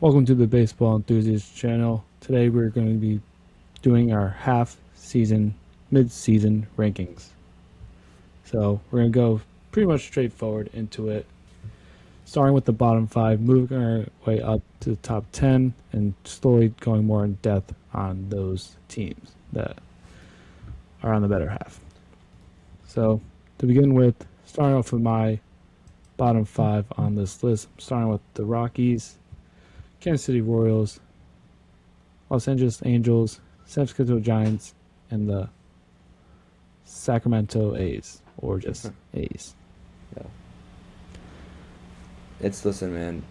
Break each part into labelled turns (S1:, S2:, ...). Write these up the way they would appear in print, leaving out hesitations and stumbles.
S1: Welcome to the Baseball Enthusiast channel. Today we're going to be doing our mid-season rankings. So we're going to go pretty much straightforward into it, starting with the bottom five, moving our way up to the top 10, and slowly going more in depth on those teams that are on the better half. So to begin with, starting off with my bottom five on this list, I'm starting with the Rockies, Kansas City Royals, Los Angeles Angels, San Francisco Giants, and the Sacramento A's, or just A's.
S2: Yeah. Listen, man,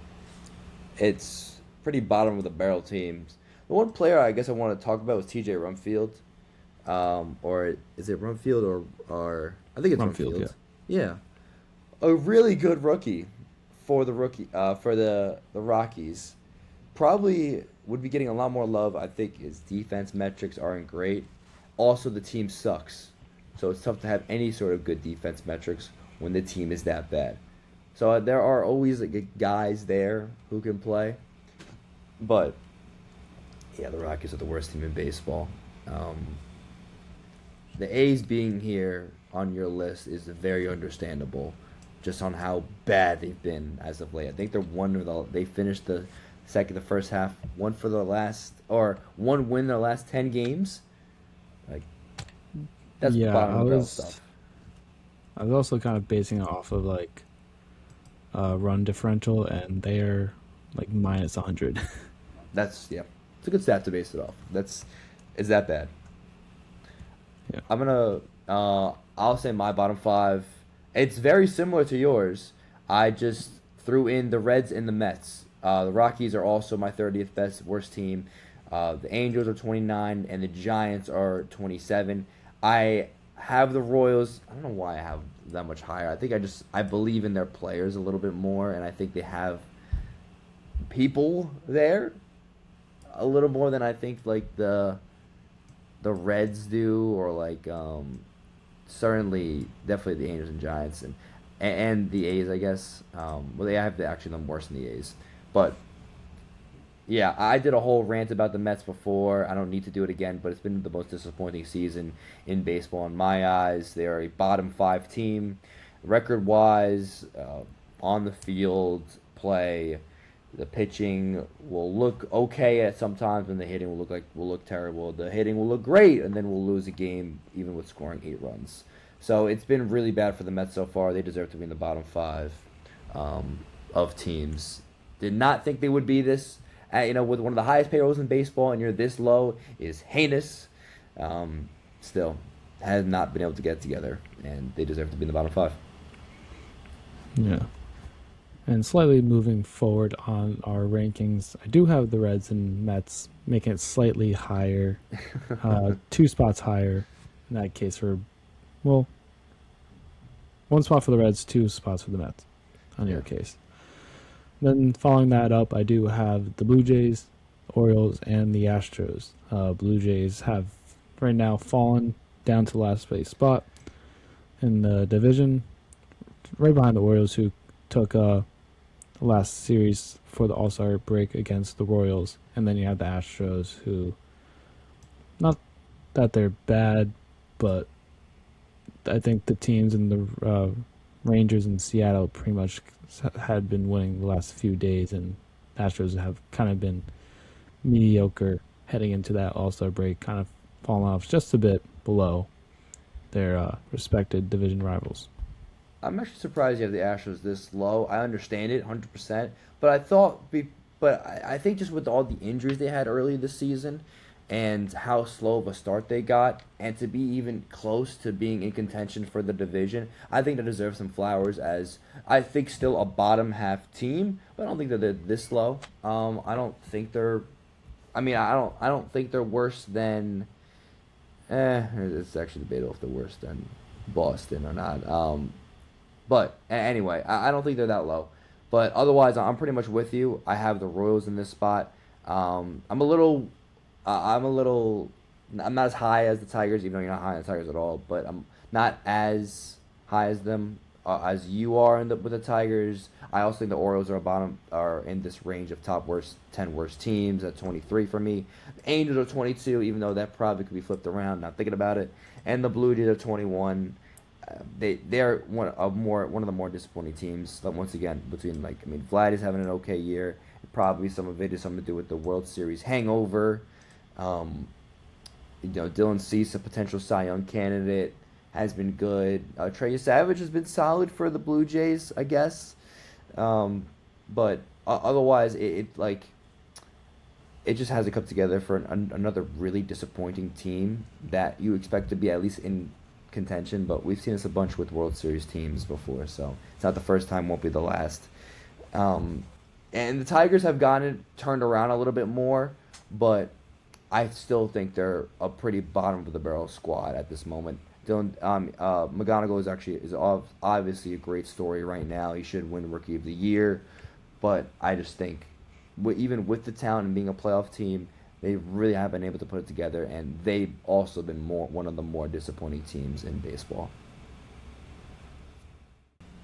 S2: it's pretty bottom of the barrel teams. The one player I guess I want to talk about was TJ Rumfield. Or is it Rumfield or I think it's
S1: Rumfield, yeah.
S2: Rumfield. Yeah. A really good rookie for the Rockies. Probably would be getting a lot more love. I think his defense metrics aren't great. Also, the team sucks. So it's tough to have any sort of good defense metrics when the team is that bad. So there are always like guys there who can play, but yeah, the Rockies are the worst team in baseball. Um, the A's being here on your list is very understandable, just on how bad they've been as of late. I think they're they finished the first half, one for the last or one win in their last 10 games. Like that's
S1: Yeah,
S2: bottom of
S1: I
S2: the barrel
S1: was
S2: stuff.
S1: I was also kind of basing it off of like run differential, and they're like minus 100.
S2: That's yeah, it's a good stat to base it off. That's is that bad?
S1: Yeah,
S2: I'm gonna I'll say my bottom five. It's very similar to yours. I just threw in the Reds and the Mets. The Rockies are also my 30th best worst team. The Angels are 29 and the Giants are 27. I have the Royals. I don't know why I have that much higher. I believe in their players a little bit more, and I think they have people there a little more than I think like the Reds do, or like certainly definitely the Angels and Giants and the A's, I guess. Well, they have actually them worse than the A's, but yeah, I did a whole rant about the Mets before. I don't need to do it again, but it's been the most disappointing season in baseball in my eyes. They are a bottom five team, record wise, on the field play. The pitching will look okay at sometimes, and the hitting will look terrible. The hitting will look great, and then we'll lose a game even with scoring 8 runs. So it's been really bad for the Mets so far. They deserve to be in the bottom five of teams. Did not think they would be this. With one of the highest payrolls in baseball, and you're this low is heinous. Still, has not been able to get together, and they deserve to be in the bottom five.
S1: yeah. And slightly moving forward on our rankings, I do have the Reds and Mets making it slightly higher, two spots higher in that case for, well, one spot for the Reds, two spots for the Mets on
S2: Yeah.
S1: your case. Then following that up, I do have the Blue Jays, Orioles, and the Astros. Blue Jays have right now fallen down to last place spot in the division, right behind the Orioles, who took the last series for the All Star break against the Royals. And then you have the Astros, who, not that they're bad, but I think the teams in the Rangers in Seattle pretty much had been winning the last few days, and Astros have kind of been mediocre heading into that All Star break, kind of falling off just a bit below their respected division rivals.
S2: I'm actually surprised you have the Astros this low. I understand it 100%, but I thought, but I think just with all the injuries they had early this season, and how slow of a start they got, and to be even close to being in contention for the division, I think they deserve some flowers as I think still a bottom half team, but I don't think that they're this low. I don't think they're. I mean, I don't think they're worse than. It's actually debatable if they're worse than Boston or not. But anyway, I don't think they're that low. But otherwise, I'm pretty much with you. I have the Royals in this spot. I'm a little, I'm a little, I'm not as high as the Tigers, even though you're not high on the Tigers at all. But I'm not as high as them. as you are with the Tigers. I also think the Orioles are in this range of top worst 10 worst teams at 23 for me. The Angels are 22, even though that probably could be flipped around. Not thinking about it. And the Blue Jays are 21. They're one of the more disappointing teams. Once again, between Vlad is having an okay year. Probably some of it is something to do with the World Series hangover. Um, Dylan Cease, a potential Cy Young candidate, has been good. Trey Savage has been solid for the Blue Jays, I guess. Um, but otherwise, it just hasn't come together for another really disappointing team that you expect to be at least in contention. But we've seen this a bunch with World Series teams before, so it's not the first time, won't be the last. Um, and the Tigers have gotten it turned around a little bit more, but I still think they're a pretty bottom of the barrel squad at this moment. Dylan McGonigal is obviously a great story right now. He should win Rookie of the Year, but I just think even with the talent and being a playoff team, they really haven't been able to put it together, and they've also been one of the more disappointing teams in baseball.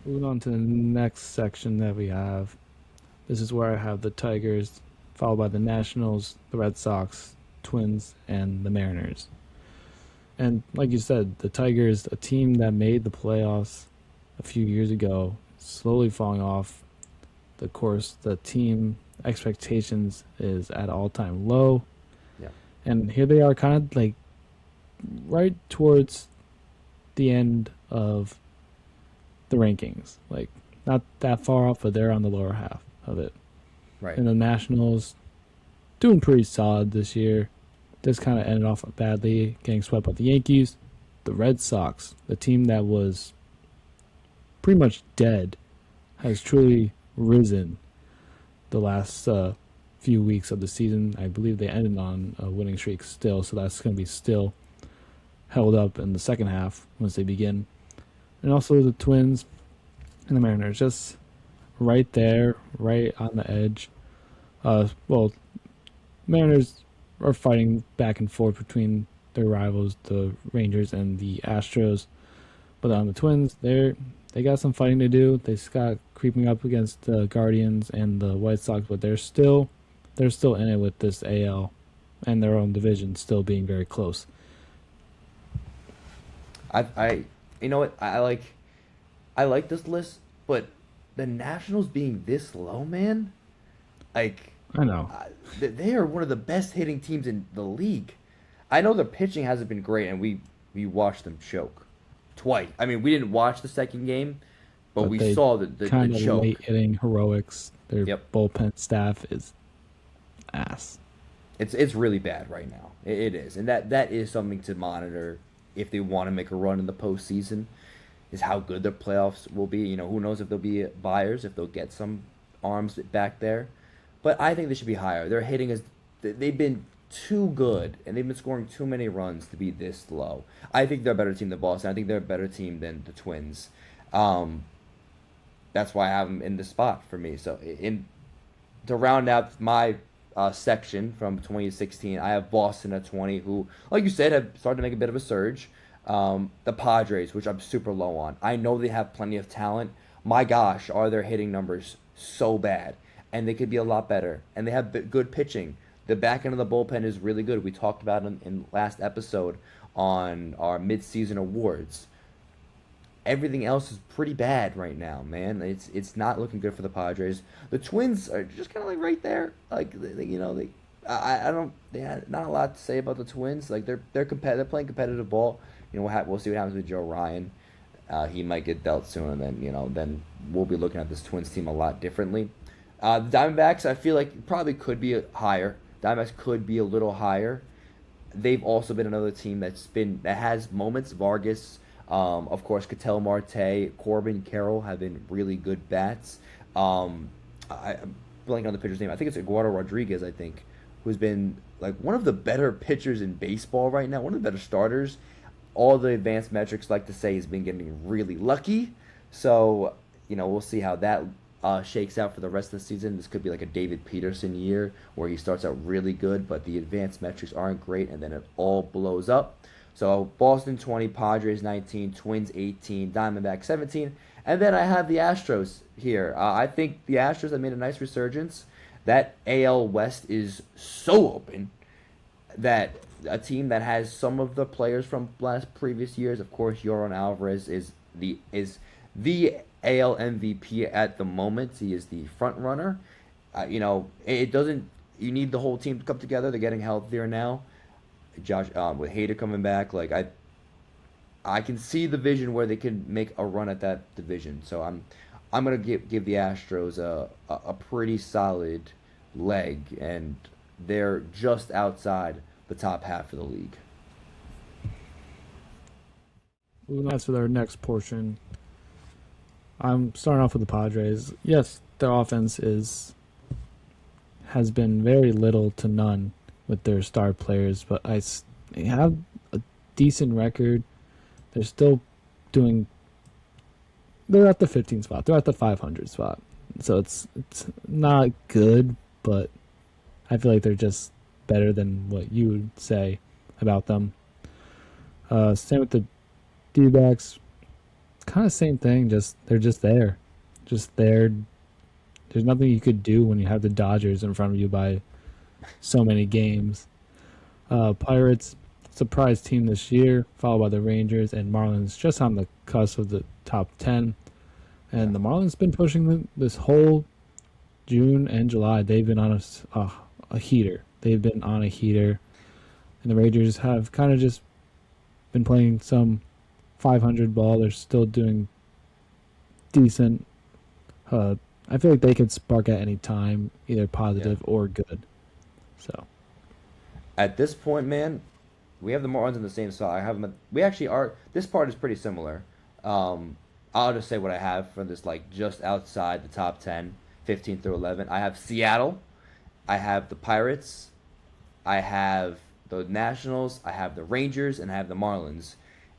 S1: Moving on to the next section that we have. This is where I have the Tigers, followed by the Nationals, the Red Sox, Twins, and the Mariners. And like you said, the Tigers, a team that made the playoffs a few years ago, slowly falling off the course. The team expectations is at all-time low.
S2: Yeah.
S1: And here they are kind of like right towards the end of the rankings. Like not that far off, but they're on the lower half of it.
S2: Right.
S1: And the Nationals doing pretty solid this year. This kind of ended off badly, getting swept by the Yankees. The Red Sox, the team that was pretty much dead, has truly risen the last few weeks of the season. I believe they ended on a winning streak still, so that's going to be still held up in the second half once they begin. And also the Twins and the Mariners, just right there, right on the edge. Well, Mariners are fighting back and forth between their rivals, the Rangers and the Astros. But on the Twins, they got some fighting to do. They got creeping up against the Guardians and the White Sox, but they're still in it with this AL and their own division still being very close.
S2: I you know what I like this list, but the Nationals being this low, man, like
S1: I know.
S2: they are one of the best hitting teams in the league. I know their pitching hasn't been great, and we watched them choke twice. I mean, we didn't watch the second game, but
S1: But
S2: we
S1: they
S2: saw the
S1: kind of
S2: choke.
S1: late hitting heroics. Their
S2: Yep,
S1: bullpen staff is ass.
S2: it's really bad right now. It is, and that is something to monitor if they want to make a run in the postseason. Is how good their playoffs will be. Who knows if they'll be buyers, if they'll get some arms back there. But I think they should be higher. Their hitting is they've been too good, and they've been scoring too many runs to be this low. I think they're a better team than Boston. I think they're a better team than the Twins. Um, that's why I have them in the spot for me. So in to round out my section from 2016, I have Boston at 20, who, like you said, have started to make a bit of a surge. The Padres, which I'm super low on. I know they have plenty of talent. My gosh, are their hitting numbers so bad? And they could be a lot better. And they have good pitching. The back end of the bullpen is really good. We talked about it in last episode on our midseason awards. Everything else is pretty bad right now, man. It's not looking good for the Padres. The Twins are just kind of like right there. Like they I don't they had not a lot to say about the Twins. Like they're playing competitive ball. We'll see what happens with Joe Ryan. He might get dealt soon, and then we'll be looking at this Twins team a lot differently. The Diamondbacks, I feel like probably could be higher. Diamondbacks could be a little higher. They've also been another team that has moments. Vargas, of course, Ketel Marte, Corbin Carroll have been really good bats. I'm blanking on the pitcher's name. I think it's Eduardo Rodriguez. I think who's been like one of the better pitchers in baseball right now. One of the better starters. All the advanced metrics like to say he's been getting really lucky. So we'll see how that shakes out for the rest of the season. This could be like a David Peterson year where he starts out really good, but the advanced metrics aren't great, and then it all blows up. So Boston 20, Padres 19, Twins 18, Diamondbacks 17, And then I have the Astros here. I think the Astros have made a nice resurgence. That AL West is so open that a team that has some of the players from last previous years, of course, Yoron Alvarez is the AL MVP at the moment. He is the front runner. It doesn't. You need the whole team to come together. They're getting healthier now. Josh, with Hader coming back, like I can see the vision where they can make a run at that division. So I'm gonna give the Astros a pretty solid leg, and they're just outside the top half of the league.
S1: Moving on to our next portion, I'm starting off with the Padres. Yes, their offense is has been very little to none with their star players, but they have a decent record. They're still doing. They're at the 15 spot. They're at the 500 spot. So it's not good, but I feel like they're just better than what you would say about them. Same with the D-backs. Kind of same thing. Just they're just there. There's nothing you could do when you have the Dodgers in front of you by so many games. Pirates, surprise team this year, followed by the Rangers and Marlins, just on the cusp of the top 10.
S2: Yeah.
S1: And the Marlins been pushing them this whole June and July. They've been on a heater. They've been on a heater. And the Rangers have kind of just been playing some 500 ball. They're still doing decent. I feel like they could spark at any time, either
S2: Yeah.
S1: positive or good. So,
S2: At this point, man, we have the Marlins in the same spot. I have them. We actually are. This part is pretty similar. Um, I'll just say what I have for this, like just outside the top 10, 15 through 11. I have Seattle. I have the Pirates. I have the Nationals. I have the Rangers, and I have the Marlins.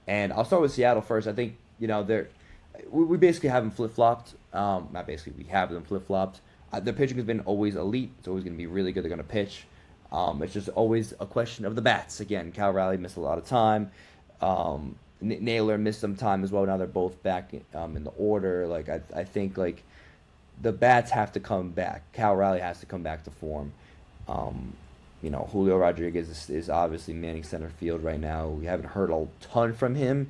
S2: And I'll start with Seattle first. I think we basically have them flip flopped. Not basically, we have them flip flopped. Their pitching has been always elite. It's always going to be really good. They're going to pitch. It's just always a question of the bats. Again, Cal Raleigh missed a lot of time. Naylor missed some time as well. Now they're both back in the order. Like I think like the bats have to come back. Cal Raleigh has to come back to form. Um, Julio Rodriguez is obviously manning center field right now. We haven't heard a ton from him.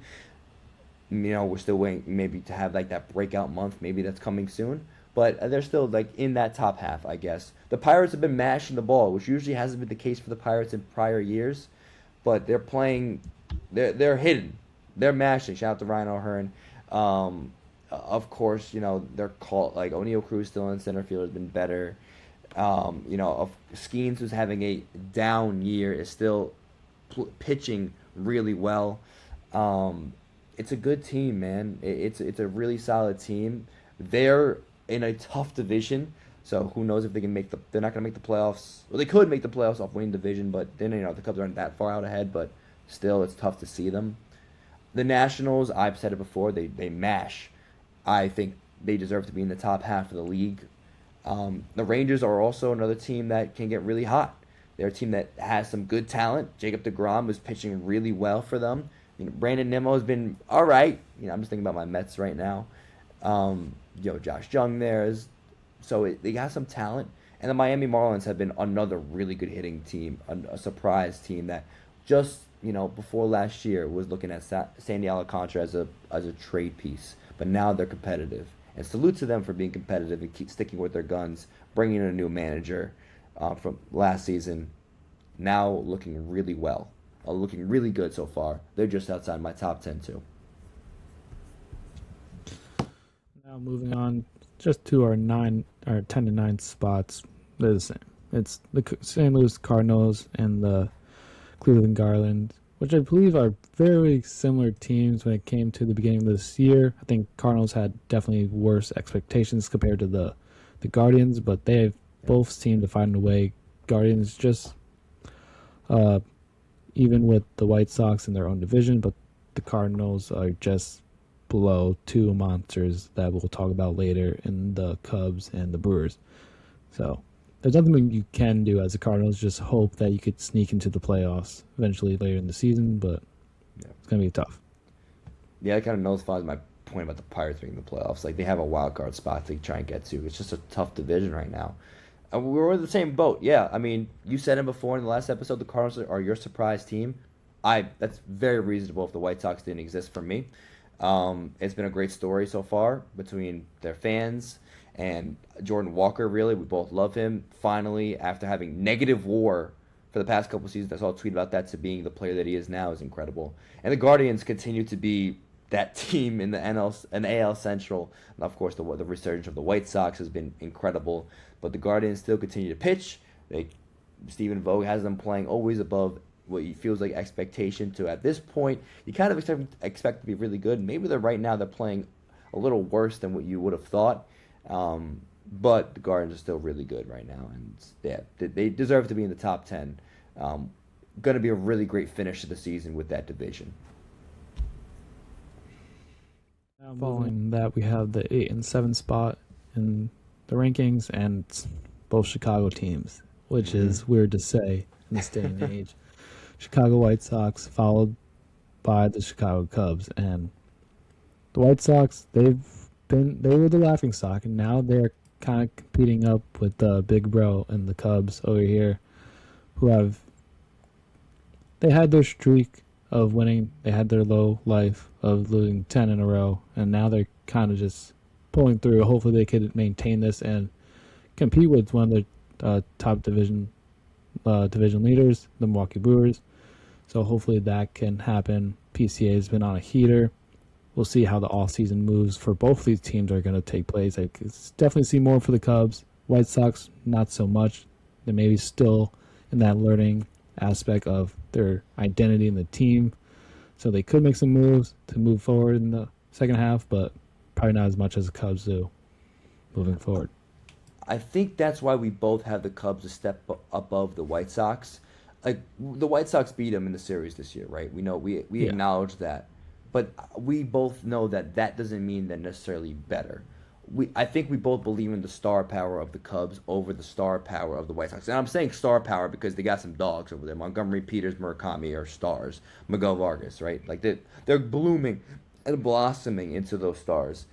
S2: We're still waiting maybe to have like that breakout month. Maybe that's coming soon. But they're still like in that top half, I guess. The Pirates have been mashing the ball, which usually hasn't been the case for the Pirates in prior years. But they're playing, they're hidden, they're mashing. Shout out to Ryan O'Hearn. Of course, they're called like O'Neal Cruz still in center field has been better. Of Skeens, who's having a down year, is still pitching really well. It's a good team, man. It's a really solid team. They're in a tough division, so who knows if they can make the? They're not going to make the playoffs. Well, they could make the playoffs off winning division, but then the Cubs aren't that far out ahead. But still, it's tough to see them. The Nationals, I've said it before, they mash. I think they deserve to be in the top half of the league. The Rangers are also another team that can get really hot. They're a team that has some good talent. Jacob DeGrom is pitching really well for them. Brandon Nimmo has been all right. I'm just thinking about my Mets right now. Josh Jung there is, so they got some talent. And the Miami Marlins have been another really good hitting team, a surprise team that just before last year was looking at Sandy Alcantara as a trade piece, but now they're competitive. And salute to them for being competitive and keep sticking with their guns, bringing in a new manager from last season. Now looking really well, looking really good so far. They're just outside my top 10 too.
S1: now moving on just to our 10 to 9 spots. They're the same. It's the St. Louis Cardinals and the Cleveland Garland, which I believe are very similar teams when it came to the beginning of this year. I think Cardinals had definitely worse expectations compared to the Guardians, but they've both seemed to find a way. Guardians just uh, even with the White Sox in their own division, but the Cardinals are just below two monsters that we'll talk about later in the Cubs and the Brewers. So there's nothing you can do as the Cardinals. Just hope that you could sneak into the playoffs eventually later in the season, but
S2: Yeah,
S1: it's gonna be tough.
S2: yeah, that kind of nullifies point about the Pirates making the playoffs. Like they have a wild card spot to try and get to. It's just a tough division right now. And we're in the same boat. Yeah, I mean, you said it before in the last episode. The Cardinals are your surprise team. I That's very reasonable if the White Sox didn't exist for me. It's been a great story so far between their fans and Jordan Walker. Really, we both love him. Finally, after having negative WAR for the past couple seasons, I saw a tweet about that, to being the player that he is now is incredible. And the Guardians continue to be that team in the NL and AL Central. And of course, the resurgence of the White Sox has been incredible. But the Guardians still continue to pitch. Stephen Vogt has them playing always above what he feels like expectation to. At this point, you kind of expect to be really good. Maybe they're playing a little worse than what you would have thought. But the Guardians are still really good right now, and yeah, they deserve to be in the top 10. Going to be a really great finish to the season with that division.
S1: Now following that, we have the 8 and 7 spot in the rankings, and both Chicago teams, which is weird to say in this day and age. Chicago White Sox followed by the Chicago Cubs, and the White Sox, they were the laughing stock, and now they're kind of competing up with the Big Bro and the Cubs over here, who have they had their streak of winning, they had their low life of losing 10 in a row, and now they're kind of just pulling through. Hopefully, they could maintain this and compete with one of the top division leaders, the Milwaukee Brewers. So hopefully that can happen. PCA has been on a heater. We'll see how the offseason moves for both of these teams are going to take place. I could definitely see more for the Cubs. White Sox, not so much. They may be still in that learning aspect of their identity in the team. So they could make some moves to move forward in the second half, but probably not as much as the Cubs do moving forward.
S2: I think that's why we both have the Cubs a step above the White Sox. Like the White Sox beat them in the series this year, right? We know we acknowledge that, but we both know that that doesn't mean they're necessarily better. I think we both believe in the star power of the Cubs over the star power of the White Sox. And I'm saying star power because they got some dogs over there. Montgomery, Peters, Murakami are stars. Miguel Vargas, right? Like they're blooming and blossoming into those stars.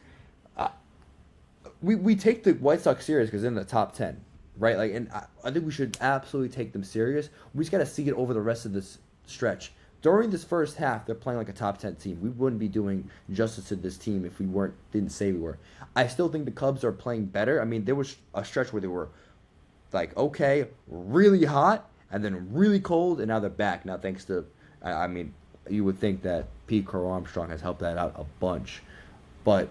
S2: We take the White Sox serious because they're in the top 10, right? Like, and I think we should absolutely take them serious. We just got to see it over the rest of this stretch. During this first half, they're playing like a top 10 team. We wouldn't be doing justice to this team if we didn't say we were. I still think the Cubs are playing better. I mean, there was a stretch where they were like, okay, really hot, and then really cold, and now they're back. Now, thanks to, I mean, you would think that Pete Crow Armstrong has helped that out a bunch. But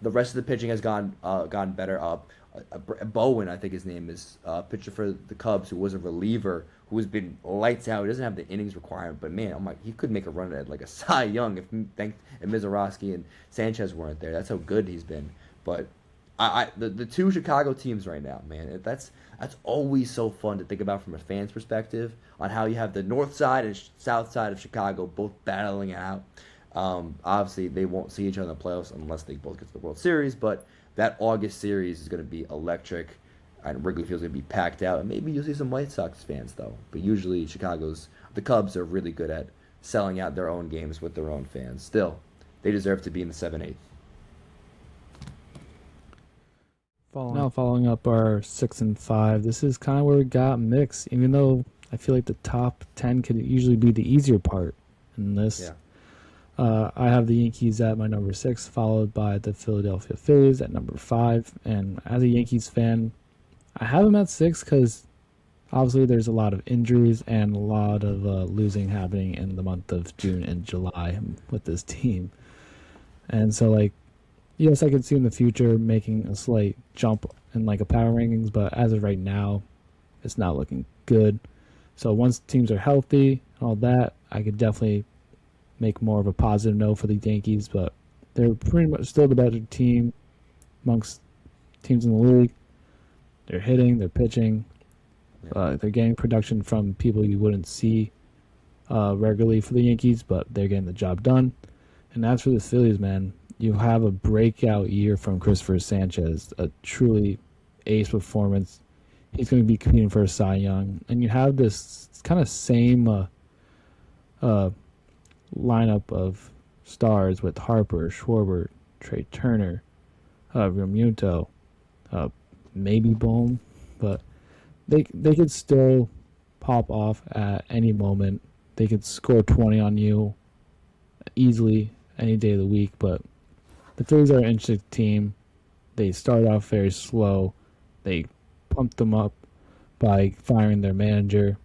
S2: the rest of the pitching has gone better. Bowen, I think his name is, pitcher for the Cubs, who was a reliever, who has been lights out. He doesn't have the innings requirement, but man, I'm like, he could make a run at like a Cy Young if Mizorowski and Sanchez weren't there. That's how good he's been. But the two Chicago teams right now, man, that's always so fun to think about from a fan's perspective, on how you have the north side and south side of Chicago both battling it out. Obviously, they won't see each other in the playoffs unless they both get to the World Series, but that August series is going to be electric, and Wrigley Field's going to be packed out. And maybe you'll see some White Sox fans, though. But usually, the Cubs are really good at selling out their own games with their own fans. Still, they deserve to be in the 7-8.
S1: Now following up our 6 and 5, this is kind of where we got mixed, even though I feel like the top 10 could usually be the easier part in this.
S2: Yeah.
S1: I have the Yankees at my number 6, followed by the Philadelphia Phillies at number 5. And as a Yankees fan, I have them at 6 because obviously there's a lot of injuries and a lot of losing happening in the month of June and July with this team. And so, like, yes, I could see in the future making a slight jump in like a power rankings, but as of right now, it's not looking good. So once teams are healthy and all that, I could definitely make more of a positive note for the Yankees, but they're pretty much still the better team amongst teams in the league. They're hitting, they're pitching, they're getting production from people you wouldn't see regularly for the Yankees, but they're getting the job done. And as for the Phillies, man, you have a breakout year from Christopher Sanchez, a truly ace performance. He's going to be competing for a Cy Young, and you have this kind of same lineup of stars with Harper, Schwarber, Trey Turner, Remuto, uh, maybe Bohm, but they could still pop off at any moment. They could score 20 on you easily any day of the week, but the Phillies are an interesting team. They started off very slow. They pumped them up by firing their manager,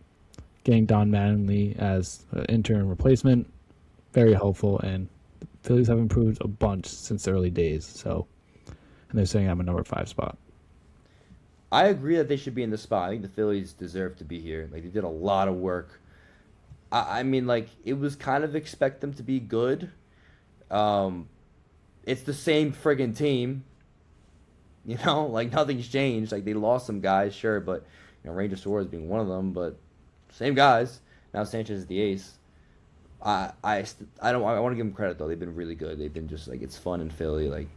S1: getting Don Mattingly as an interim replacement. Very helpful, and the Phillies have improved a bunch since the early days. So, and they're saying I'm a number 5 spot.
S2: I agree that they should be in the spot. I think the Phillies deserve to be here. Like they did a lot of work. I mean, like it was kind of expect them to be good. Um, it's the same friggin' team, you know. Like nothing's changed. Like they lost some guys, sure, but Ranger Suarez being one of them, but same guys. Now Sanchez is the ace. I don't I want to give them credit though. They've been really good. They've been just like it's fun in Philly. Like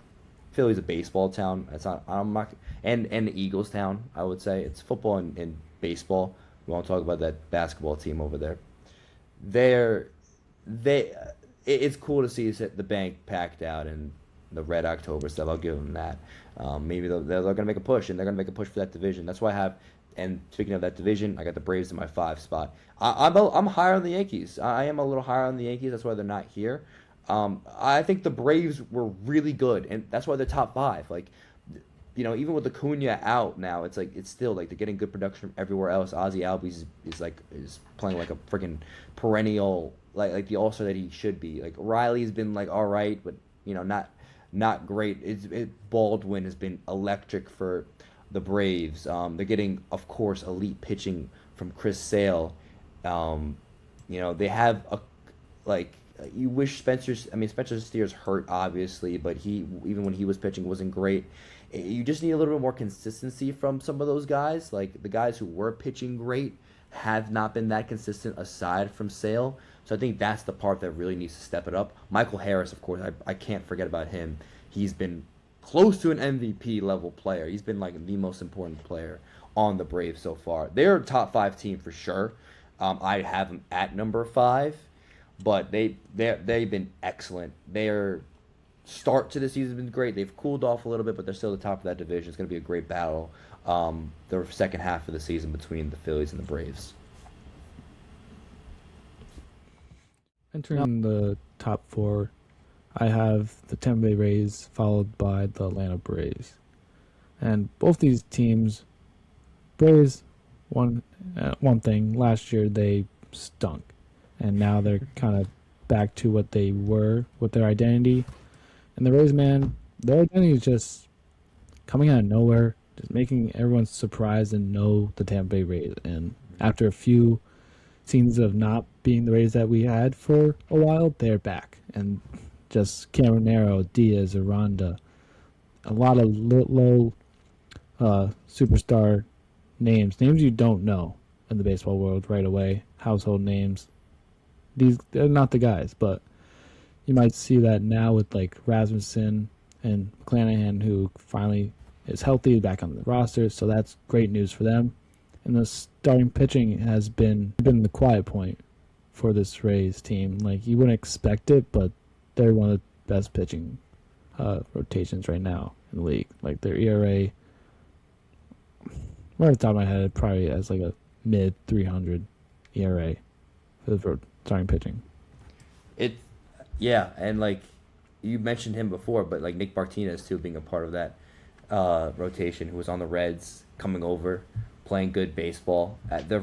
S2: Philly's a baseball town. It's not. I'm not. And the Eagles town. I would say it's football and baseball. We won't talk about that basketball team over there. They're they. It's cool to see the bank packed out and the Red October stuff. I'll give them that. Maybe they're going to make a push, and they're going to make a push for that division. That's why I have. And speaking of that division, I got the Braves in my 5 spot. I'm higher on the Yankees. I am a little higher on the Yankees. That's why they're not here. I think the Braves were really good, and that's why they're top 5. Like, even with Acuna out now, it's like it's still like they're getting good production from everywhere else. Ozzy Albies is playing like a freaking perennial like the all-star that he should be. Like Riley's been like all right, but not great. Baldwin has been electric for the Braves. They're getting, of course, elite pitching from Chris Sale. They have a like you wish Spencer Steer's hurt obviously, but he even when he was pitching wasn't great. You just need a little bit more consistency from some of those guys. Like the guys who were pitching great have not been that consistent aside from Sale. So I think that's the part that really needs to step it up. Michael Harris, of course, I can't forget about him. He's been close to an MVP level player. He's been like the most important player on the Braves so far. They're a top 5 team for sure. I have them at number 5, but they've been excellent. Their start to the season has been great. They've cooled off a little bit, but they're still the top of that division. It's going to be a great battle. The second half of the season between the Phillies and the Braves.
S1: Entering the top 4, I have the Tampa Bay Rays followed by the Atlanta Braves. And both these teams, Braves, one thing, last year they stunk. And now they're kind of back to what they were with their identity. And the Rays, man, their identity is just coming out of nowhere, just making everyone surprised and know the Tampa Bay Rays. And after a few seasons of not being the Rays that we had for a while, they're back. And just Cameronero, Diaz, Aranda, a lot of low superstar names you don't know in the baseball world right away, household names. They're not the guys, but you might see that now with like Rasmussen and McClanahan, who finally is healthy, back on the roster, so that's great news for them. And the starting pitching has been the quiet point for this Rays team. Like you wouldn't expect it, but they're one of the best pitching rotations right now in the league. Like their ERA, right off the top of my head, probably as like a mid 300 ERA for starting pitching.
S2: Yeah, and like you mentioned him before, but like Nick Martinez too being a part of that rotation, who was on the Reds, coming over, playing good baseball. The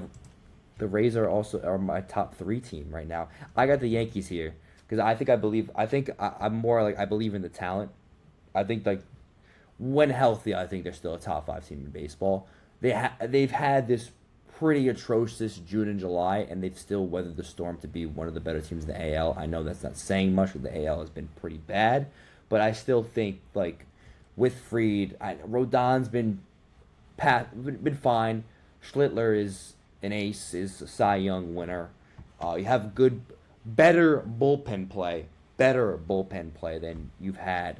S2: Rays are my top 3 team right now. I got the Yankees here because I'm more like I believe in the talent. I think like when healthy, I think they're still a top 5 team in baseball. They've had this pretty atrocious June and July, and they've still weathered the storm to be one of the better teams in the AL. I know that's not saying much, because the AL has been pretty bad, but I still think like with Fried, Rodon's been fine. Schlittler is an ace, is a Cy Young winner. You have better bullpen play than you've had.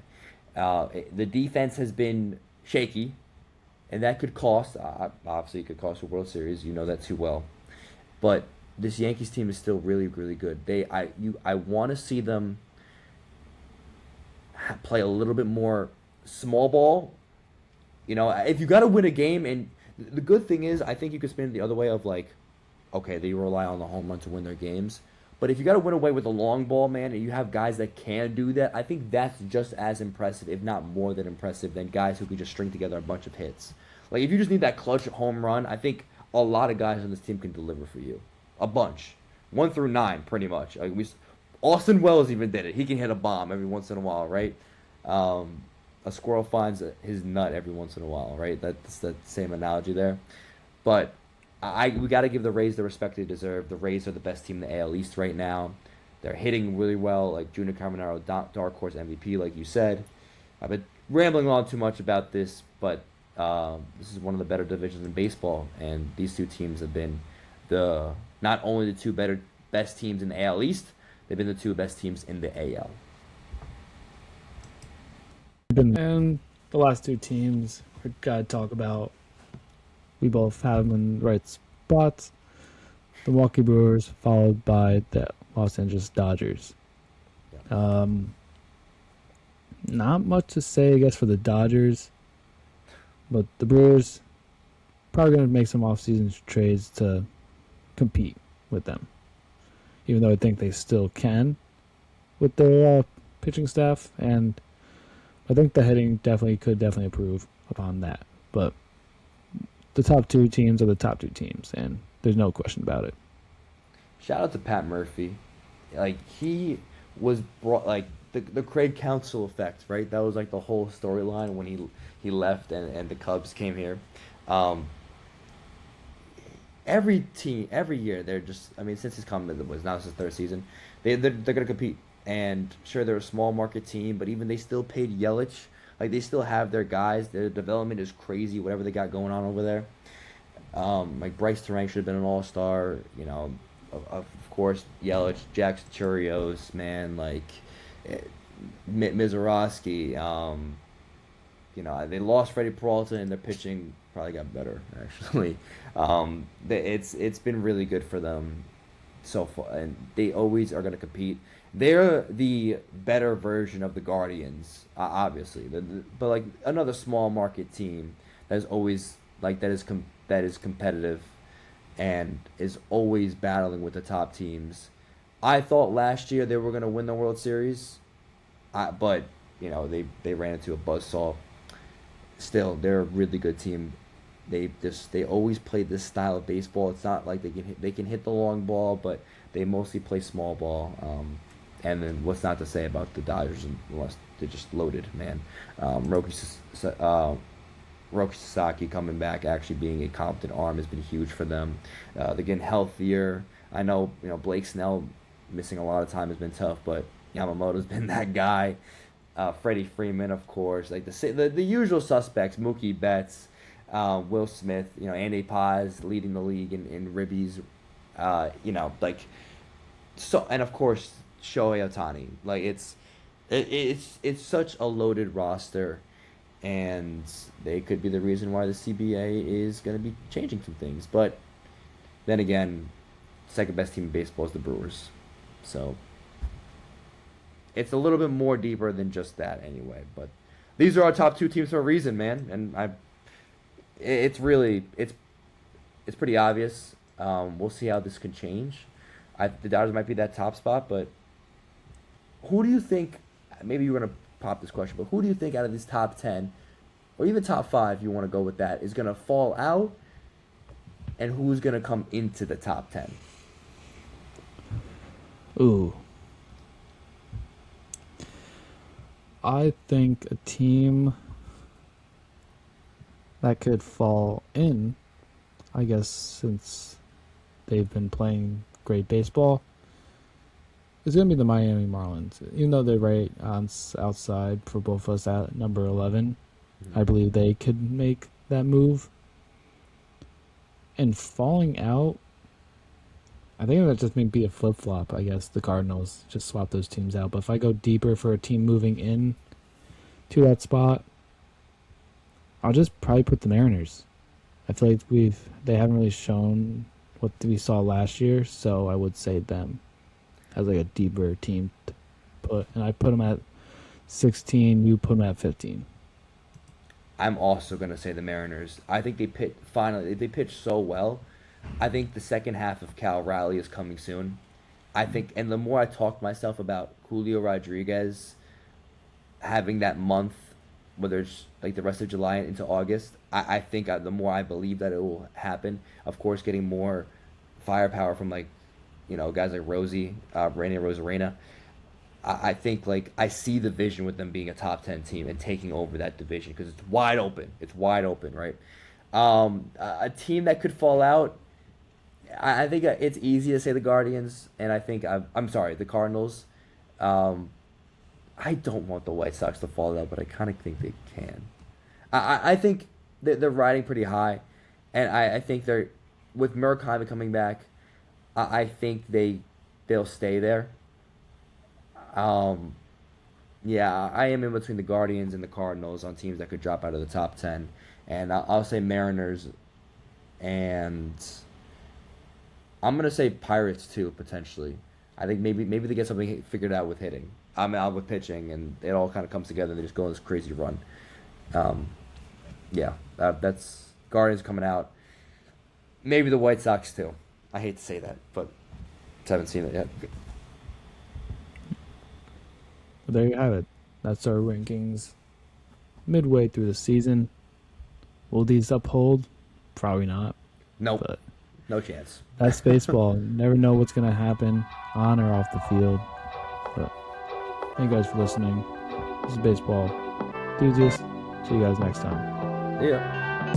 S2: The defense has been shaky, and that could cost. Obviously, it could cost a World Series. You know that too well. But this Yankees team is still really, really good. I want to see them play a little bit more small ball. You know, if you got to win a game, and the good thing is, I think you could spin it the other way of like, okay, they rely on the home run to win their games. But if you got to win away with a long ball, man, and you have guys that can do that, I think that's just as impressive, if not more than impressive, than guys who can just string together a bunch of hits. Like if you just need that clutch home run, I think a lot of guys on this team can deliver for you, a bunch, 1 through 9, pretty much. Like Austin Wells even did it. He can hit a bomb every once in a while, right? Um, a squirrel finds his nut every once in a while, right? That's the same analogy there. But we got to give the Rays the respect they deserve. The Rays are the best team in the AL East right now. They're hitting really well, like Junior Caminero, dark horse MVP, like you said. I've been rambling on too much about this, but this is one of the better divisions in baseball, and these two teams have been the not only the two best teams in the AL East, they've been the two best teams in the AL.
S1: And the last two teams we gotta talk about. We both have them in the right spots. The Milwaukee Brewers, followed by the Los Angeles Dodgers.
S2: Yeah.
S1: Not much to say, I guess, for the Dodgers, but the Brewers probably going to make some off-season trades to compete with them. Even though I think they still can with their pitching staff, and I think the hitting could definitely improve upon that. But the top two teams are the top two teams, and there's no question about it.
S2: Shout out to Pat Murphy. Like he was brought like the Craig Counsell effect, right? That was like the whole storyline when he left and the Cubs came here. Um, every team every year they're just I mean since he's come it was now it's his third season they're gonna compete, and sure they're a small market team, but even they still paid Yelich. Like they still have their guys. Their development is crazy, whatever they got going on over there. Like Bryce Terang should have been an all-star. You know, of course Yelich, Jackson Churios, man, like eh, Mizorowski. You know, they lost Freddie Peralta, and their pitching probably got better actually. It's been really good for them so far, and they always are going to compete. They're the better version of the Guardians, obviously, but like another small market team that is always like that is competitive and is always battling with the top teams. I thought last year they were going to win the World Series, but you know they ran into a buzzsaw. Still, they're a really good team. They always play this style of baseball. It's not like they can hit the long ball, but they mostly play small ball. And then what's not to say about the Dodgers unless they're just loaded, man. Roki Sasaki coming back, actually being a competent arm, has been huge for them. They're getting healthier. I know Blake Snell missing a lot of time has been tough, but Yamamoto's been that guy. Freddie Freeman, of course, like the usual suspects. Mookie Betts, Will Smith, Andy Paz leading the league in ribbies. Like so, and of course Shohei Ohtani. Like it's such a loaded roster, and they could be the reason why the CBA is going to be changing some things. But then again, second best team in baseball is the Brewers, so it's a little bit more deeper than just that anyway. But these are our top two teams for a reason, man. And it's really it's pretty obvious. We'll see how this can change. The Dodgers might be that top spot, but who do you think? Maybe you're gonna pop this question, but who do you think out of these top 10, or even top 5, if you want to go with that, is gonna fall out, and who's gonna come into the top 10?
S1: Ooh. I think a team that could fall in, I guess, since they've been playing great baseball, is going to be the Miami Marlins. Even though they're right on outside for both of us at number 11, I believe they could make that move. And falling out, I think that just may be a flip-flop. I guess the Cardinals just swap those teams out. But if I go deeper for a team moving in to that spot, I'll just probably put the Mariners. I feel like they haven't really shown what we saw last year, so I would say them as like a deeper team to put. And I put them at 16. You put them at 15.
S2: I'm also gonna say the Mariners. I think they pitched so well. I think the second half of Cal Raleigh is coming soon. I think, and the more I talk to myself about Julio Rodriguez having that month, whether it's like the rest of July into August, I think the more I believe that it will happen. Of course, getting more firepower from like, guys like Rosie, Rainy Rosarena. I think like I see the vision with them being a top 10 team and taking over that division because it's wide open. It's wide open, right? A team that could fall out. I think it's easy to say the Guardians, and I think I'm sorry, the Cardinals. Um, I don't want the White Sox to fall out, but I kind of think they can. I think they're riding pretty high, and I think they're with Murakami coming back. I think they'll stay there. Um, yeah, I am in between the Guardians and the Cardinals on teams that could drop out of the top 10, and I'll say Mariners, and I'm gonna say Pirates too potentially. I think maybe they get something figured out with hitting. I'm out with pitching, and it all kind of comes together. And they just go on this crazy run. Um, yeah, that's Guardians coming out. Maybe the White Sox too. I hate to say that, but haven't seen it yet.
S1: But there you have it. That's our rankings midway through the season. Will these uphold? Probably not.
S2: Nope,
S1: But
S2: no chance.
S1: that's baseball. You never know what's going to happen on or off the field. But thank you guys for listening. This is Baseball Enthusiast. See you guys next time.
S2: Yeah.